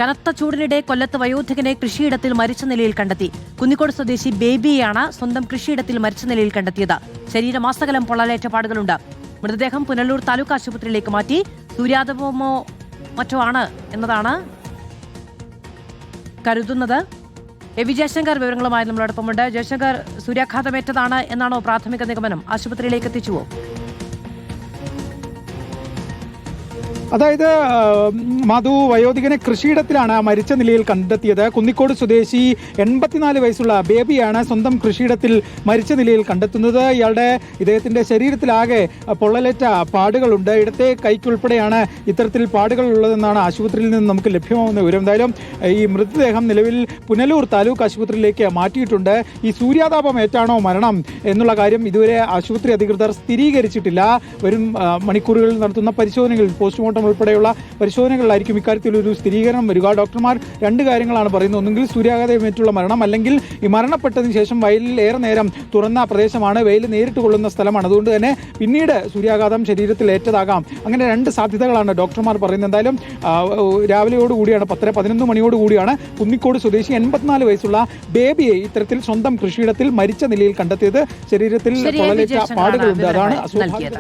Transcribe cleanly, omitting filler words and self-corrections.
കനത്ത ചൂടിനിടെ കൊല്ലത്ത് വയോധികനെ കൃഷിയിടത്തിൽ മരിച്ച നിലയിൽ കണ്ടെത്തി. കുന്നിക്കോട് സ്വദേശി ബേബിയെയാണ് സ്വന്തം കൃഷിയിടത്തിൽ മരിച്ച നിലയിൽ കണ്ടെത്തിയത്. ശരീരമാസകലം പൊള്ളലേറ്റ പാടുകളുണ്ട്. മൃതദേഹം പുനലൂർ താലൂക്ക് ആശുപത്രിയിലേക്ക് മാറ്റി. സൂര്യാതപമോ മറ്റോ ആണ് എന്നതാണ് കരുതുന്നത്. വി ജയശങ്കർ വിവരങ്ങളുമായി നമ്മളോടൊപ്പമുണ്ട്. ജയശങ്കർ, സൂര്യാഘാതമേറ്റതാണ് എന്നാണോ പ്രാഥമിക നിഗമനം? ആശുപത്രിയിലേക്ക് എത്തിച്ചുവോ? അതായത് മധു, വയോധികനെ കൃഷിയിടത്തിലാണ് മരിച്ച നിലയിൽ കണ്ടെത്തിയത്. കുന്നിക്കോട് സ്വദേശി 84 വയസ്സുള്ള ബേബിയാണ് സ്വന്തം കൃഷിയിടത്തിൽ മരിച്ച നിലയിൽ കണ്ടെത്തുന്നത്. ഇദ്ദേഹത്തിന്റെ ശരീരത്തിലാകെ പൊള്ളലേറ്റ പാടുകളുണ്ട്. ഇടത്തെ കൈക്കുൾപ്പെടെയാണ് ഇത്തരത്തിൽ പാടുകൾ ഉള്ളതെന്നാണ് ആശുപത്രിയിൽ നിന്ന് നമുക്ക് ലഭ്യമാവുന്ന വിവരം. എന്തായാലും ഈ മൃതദേഹം നിലവിൽ പുനലൂർ താലൂക്ക് ആശുപത്രിയിലേക്ക് മാറ്റിയിട്ടുണ്ട്. ഈ സൂര്യാതാപമേറ്റാണോ മരണം എന്നുള്ള കാര്യം ഇതുവരെ ആശുപത്രി അധികൃതർ സ്ഥിരീകരിച്ചിട്ടില്ല. വരും മണിക്കൂറുകളിൽ നടത്തുന്ന പരിശോധനകളിൽ പോസ്റ്റ്മോർട്ടം ഉൾപ്പെടെയുള്ള പരിശോധനകളിലായിരിക്കും ഇക്കാര്യത്തിൽ ഒരു സ്ഥിരീകരണം വരിക. ഡോക്ടർമാർ രണ്ട് കാര്യങ്ങളാണ് പറയുന്നത്. ഒന്നുകിൽ സൂര്യാഘാതമേറ്റുള്ള മരണം, അല്ലെങ്കിൽ ഈ മരണപ്പെട്ടതിന് ശേഷം വയലിൽ ഏറെ നേരം തുറന്ന പ്രദേശമാണ്, വെയിൽ നേരിട്ട് കൊള്ളുന്ന സ്ഥലമാണ്. അതുകൊണ്ട് തന്നെ പിന്നീട് സൂര്യാഘാതം ശരീരത്തിൽ ഏറ്റതാകാം. അങ്ങനെ രണ്ട് സാധ്യതകളാണ് ഡോക്ടർമാർ പറയുന്നത്. എന്തായാലും രാവിലെയോടുകൂടിയാണ് 10-11 മണിയോടുകൂടിയാണ് കുന്നിക്കോട് സ്വദേശി 84 വയസ്സുള്ള ബേബിയെ ഇത്തരത്തിൽ സ്വന്തം കൃഷിയിടത്തിൽ മരിച്ച നിലയിൽ കണ്ടെത്തിയത്. ശരീരത്തിൽ പൊള്ളലേറ്റ പാടുകളുണ്ട്. അതാണ് അസ്വാഭാവികത.